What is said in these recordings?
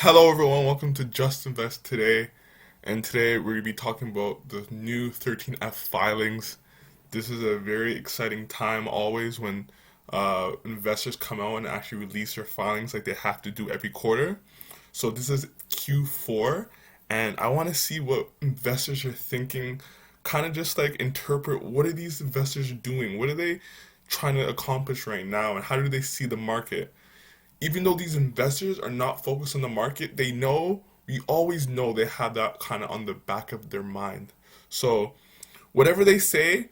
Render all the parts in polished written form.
Hello everyone, welcome to Just Invest Today. And today we're going to be talking about the new 13F filings. This is a very exciting time always when investors come out and actually release their filings like they have to do every quarter. So this is Q4, and I want to see what investors are thinking, kind of just like interpret what are these investors doing? What are they trying to accomplish right now, and how do they see the market? Even though these investors are not focused on the market, they know, we always know they have that kind of on the back of their mind. So whatever they say,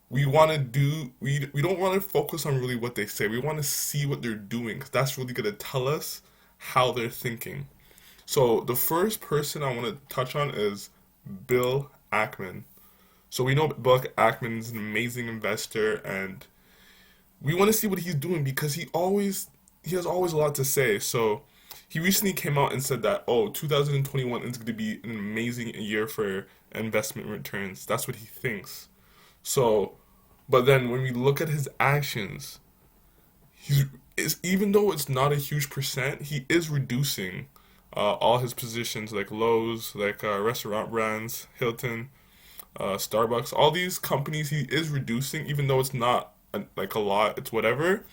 we want to do, we don't want to focus on really what they say. We want to see what they're doing because that's really going to tell us how they're thinking. So the first person I want to touch on is Bill Ackman. So we know Bill Ackman is an amazing investor, and we want to see what he's doing because he has always a lot to say. So he recently came out and said that 2021 is going to be an amazing year for investment returns. That's what he thinks. So, but then when we look at his actions, he's even though it's not a huge percent, he is reducing all his positions like Lowe's, like restaurant brands, Hilton, Starbucks, all these companies he is reducing, even though it's not like a lot, it's whatever.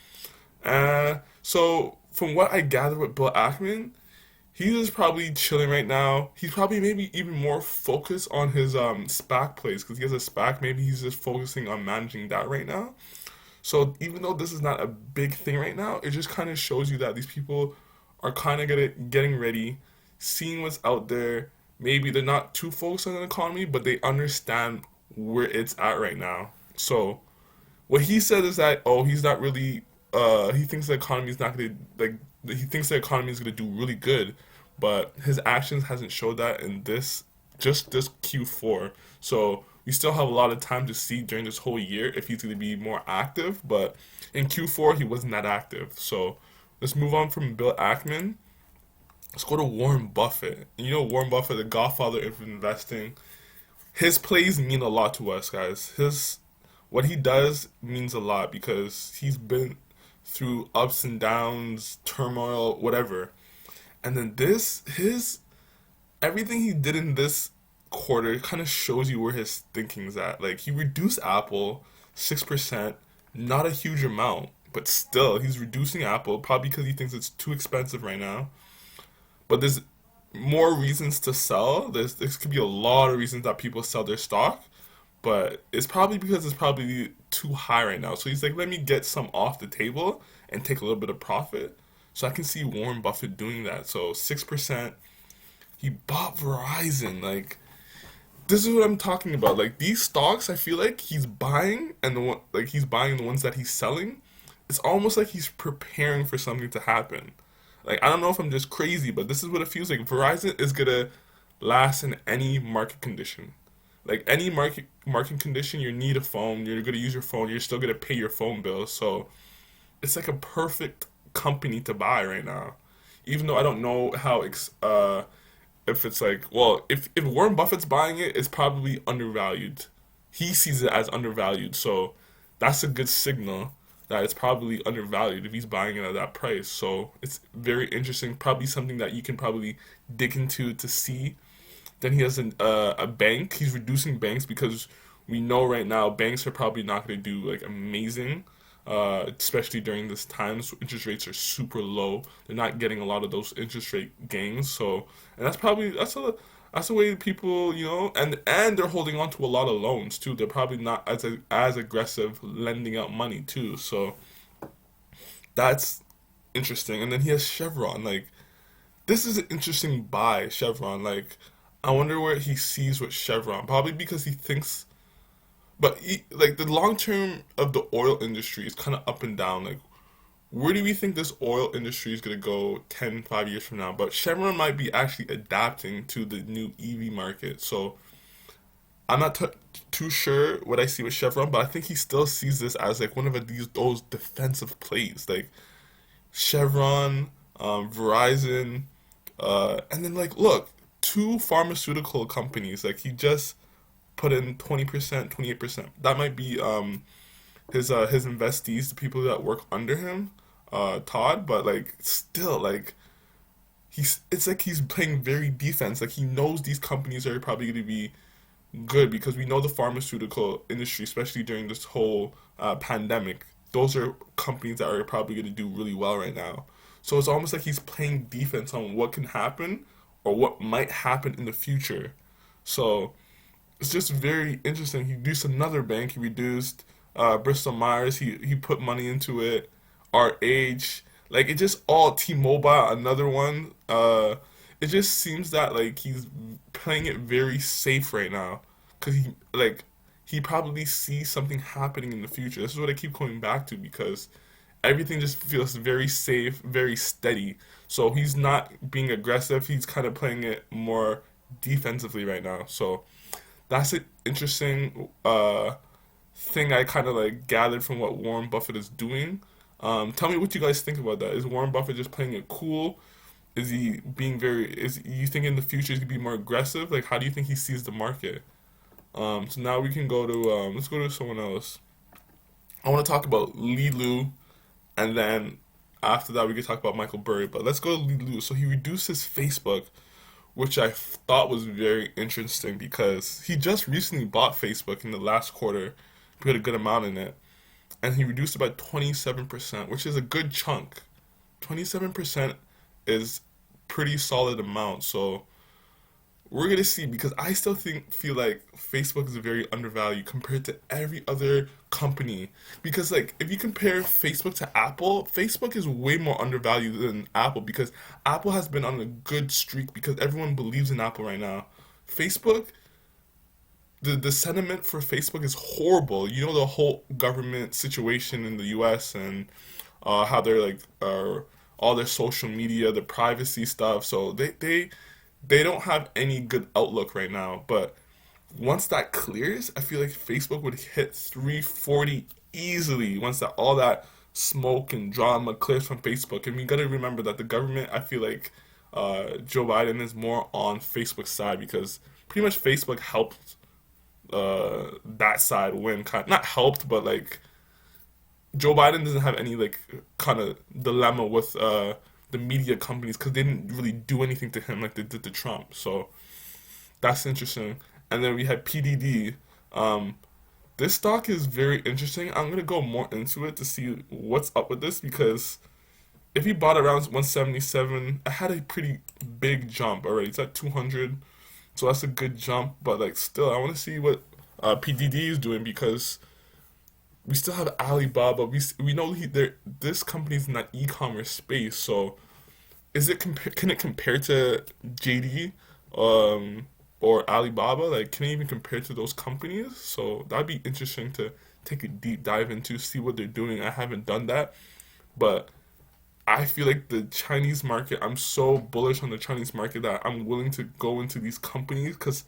So from what I gather with Bill Ackman, he's just probably chilling right now. He's probably maybe even more focused on his SPAC plays because he has a SPAC. Maybe he's just focusing on managing that right now. So even though this is not a big thing right now, it just kind of shows you that these people are kind of getting ready, seeing what's out there. Maybe they're not too focused on the economy, but they understand where it's at right now. So what he said is that he's not really he thinks the economy is not going to like he thinks the economy is going to do really good, but his actions hasn't showed that in this Q4. So we still have a lot of time to see during this whole year if he's going to be more active, but in Q4 he wasn't that active. So let's move on from Bill Ackman. Let's go to Warren Buffett. You know Warren Buffett, the godfather of investing. His plays mean a lot to us, guys. His what he does means a lot because he's been through ups and downs, turmoil, whatever. And then his everything he did in this quarter kind of shows you where his thinking's at. Like he reduced Apple 6%, not a huge amount, but still he's reducing Apple probably because he thinks it's too expensive right now. But there's more reasons to sell. There could be a lot of reasons that people sell their stock, but it's probably because it's probably too high right now. So he's like, let me get some off the table and take a little bit of profit. So I can see Warren Buffett doing that. So 6%, he bought Verizon. Like this is what I'm talking about. Like these stocks, I feel like he's buying, and he's buying the ones that he's selling. It's almost like he's preparing for something to happen. Like I don't know if I'm just crazy, but this is what it feels like. Verizon is gonna last in any market condition. Like any market condition, you need a phone. You're gonna use your phone. You're still gonna pay your phone bill. So it's like a perfect company to buy right now. Even though I don't know how if it's like, well, if Warren Buffett's buying it, it's probably undervalued. He sees it as undervalued, so that's a good signal that it's probably undervalued if he's buying it at that price. So it's very interesting. Probably something that you can probably dig into to see. Then he has a bank. He's reducing banks because we know right now banks are probably not going to do like amazing, especially during this time. So interest rates are super low. They're not getting a lot of those interest rate gains. So and that's a way people and they're holding on to a lot of loans too. They're probably not as aggressive lending out money too. So that's interesting. And then he has Chevron. Like this is an interesting buy, Chevron. Like I wonder where he sees with Chevron. Probably because he thinks, but like the long term of the oil industry is kind of up and down. Like where do we think this oil industry is going to go 5 years from now? But Chevron might be actually adapting to the new EV market. So I'm not too sure what I see with Chevron, but I think he still sees this as like one of those defensive plays, like Chevron, Verizon, and then like look, two pharmaceutical companies. Like he just put in 20%, 28%. That might be his investees, the people that work under him, Todd. But like still, like it's like he's playing very defense. Like he knows these companies are probably going to be good because we know the pharmaceutical industry, especially during this whole pandemic, those are companies that are probably going to do really well right now. So it's almost like he's playing defense on what can happen or what might happen in the future. So it's just very interesting. He reduced another bank. He reduced Bristol Myers. He put money into it. RH, like it just all T-Mobile, another one. It just seems that like he's playing it very safe right now, cause he probably sees something happening in the future. This is what I keep coming back to because everything just feels very safe, very steady. So he's not being aggressive. He's kind of playing it more defensively right now. So that's an interesting thing I kind of like gathered from what Warren Buffett is doing. Tell me what you guys think about that. Is Warren Buffett just playing it cool? Is he being very? Is you think in the future he's gonna be more aggressive? Like, how do you think he sees the market? So now we can go to let's go to someone else. I want to talk about Lilu, and then after that we can talk about Michael Burry. But let's go to Lilu. So he reduced his Facebook, which I thought was very interesting because he just recently bought Facebook in the last quarter, put a good amount in it, and he reduced it by 27%, which is a good chunk. 27% is pretty solid amount. So we're gonna see because I still feel like Facebook is very undervalued compared to every other company. Because like if you compare Facebook to Apple, Facebook is way more undervalued than Apple because Apple has been on a good streak because everyone believes in Apple right now. Facebook, the sentiment for Facebook is horrible. You know the whole government situation in the U.S. and how they're like all their social media, the privacy stuff. So they don't have any good outlook right now. But once that clears, I feel like Facebook would hit 340 easily once that all that smoke and drama clears from Facebook. And we gotta remember that the government, I feel like Joe Biden is more on Facebook's side because pretty much Facebook helped that side win. Not helped, but like Joe Biden doesn't have any like kind of dilemma with the media companies because they didn't really do anything to him like they did to Trump. So that's interesting. And then we had PDD. Um, this stock is very interesting. I'm gonna go more into it to see what's up with this because if you bought around 177, it had a pretty big jump already. It's at 200, so that's a good jump. But like still, I want to see what PDD is doing because we still have Alibaba. We know this company is in that e-commerce space. So can it compare to JD um, or Alibaba? Like, can it even compare to those companies? So that'd be interesting to take a deep dive into, see what they're doing. I haven't done that, but I feel like the Chinese market. I'm so bullish on the Chinese market that I'm willing to go into these companies because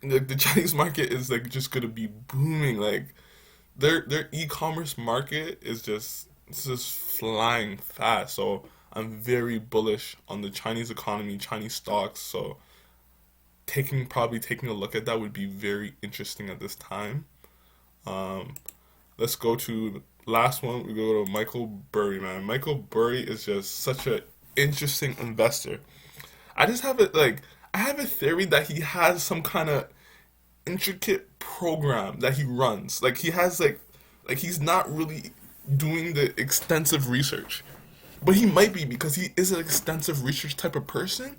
the Chinese market is like just gonna be booming. Like their e-commerce market is just it's just flying fast. So I'm very bullish on the Chinese economy, Chinese stocks. So probably taking a look at that would be very interesting at this time. Um, let's go to last one. We go to Michael Burry, man. Michael Burry is just such a interesting investor. I just have it like I have a theory that he has some kind of intricate program that he runs. Like he has like he's not really doing the extensive research. But he might be because he is an extensive research type of person.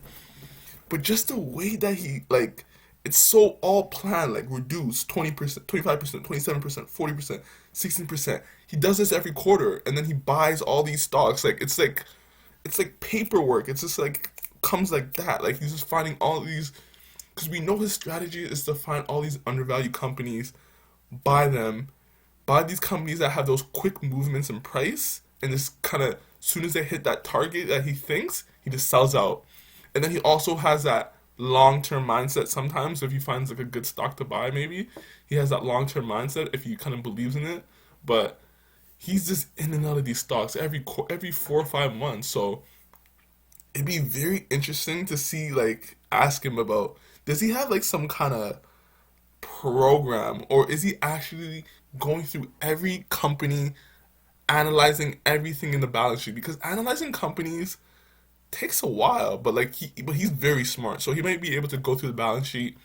But just the way that he like it's so all planned, like reduce 20%, 25%, 27%, 40%, 16%. He does this every quarter and then he buys all these stocks. It's like paperwork. It's just like comes like that. Like he's just finding all these because we know his strategy is to find all these undervalued companies, buy them, buy these companies that have those quick movements in price, and just kind of soon as they hit that target that he thinks, he just sells out. And then he also has that long term mindset sometimes. If he finds like a good stock to buy, maybe he has that long term mindset if he kind of believes in it. But he's just in and out of these stocks every 4 or 5 months. So it'd be very interesting to see like ask him about does he have like some kind of program or is he actually going through every company analyzing everything in the balance sheet because analyzing companies takes a while, but he's very smart, so he might be able to go through the balance sheet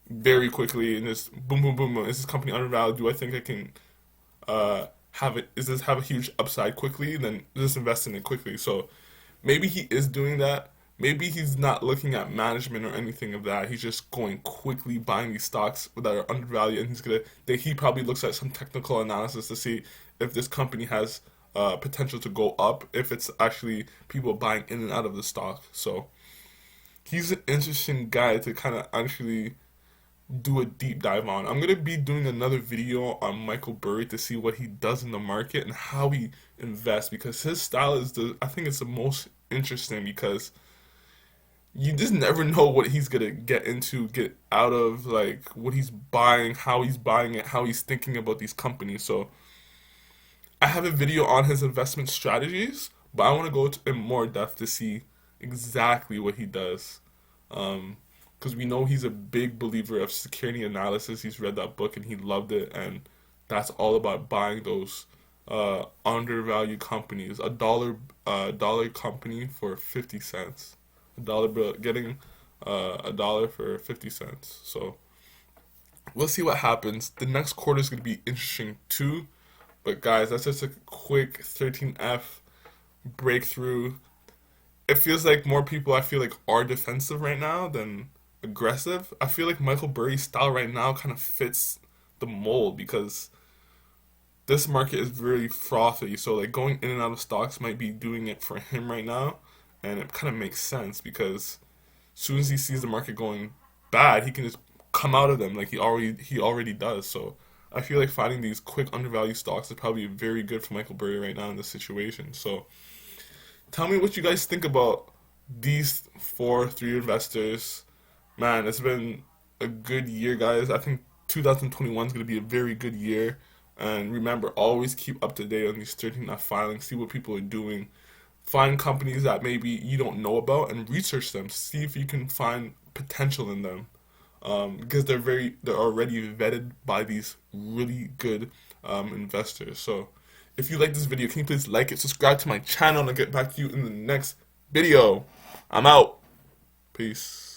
very quickly and just boom, boom, boom, boom. Is this company undervalued? Do I think I can have it? Is this have a huge upside quickly? Then just invest in it quickly. So maybe he is doing that. Maybe he's not looking at management or anything of that. He's just going quickly buying these stocks that are undervalued, and he probably looks at some technical analysis to see if this company has potential to go up, if it's actually people buying in and out of the stock. So he's an interesting guy to kind of actually do a deep dive on. I'm gonna be doing another video on Michael Burry to see what he does in the market and how he invests, because his style is I think it's the most interesting, because you just never know what he's gonna get into, get out of, like what he's buying, how he's buying it, how he's thinking about these companies. So I have a video on his investment strategies, but I want to go in more depth to see exactly what he does. Because we know he's a big believer of security analysis. He's read that book and he loved it, and that's all about buying those undervalued companies. A dollar company for 50 cents, a dollar bill getting a dollar for 50 cents. So we'll see what happens. The next quarter is going to be interesting too. But guys, that's just a quick 13F breakthrough. It feels like more people, I feel like, are defensive right now than aggressive. I feel like Michael Burry's style right now kind of fits the mold, because this market is very frothy. So like going in and out of stocks might be doing it for him right now, and it kind of makes sense because as soon as he sees the market going bad, he can just come out of them like he already does. So I feel like finding these quick undervalued stocks is probably very good for Michael Burry right now in this situation. So tell me what you guys think about these three investors. Man, it's been a good year, guys. I think 2021 is going to be a very good year. And remember, always keep up to date on these 13F filings. See what people are doing. Find companies that maybe you don't know about and research them. See if you can find potential in them. Because they're already vetted by these really good investors. So if you like this video, can you please like it, subscribe to my channel, and I'll get back to you in the next video. I'm out. Peace.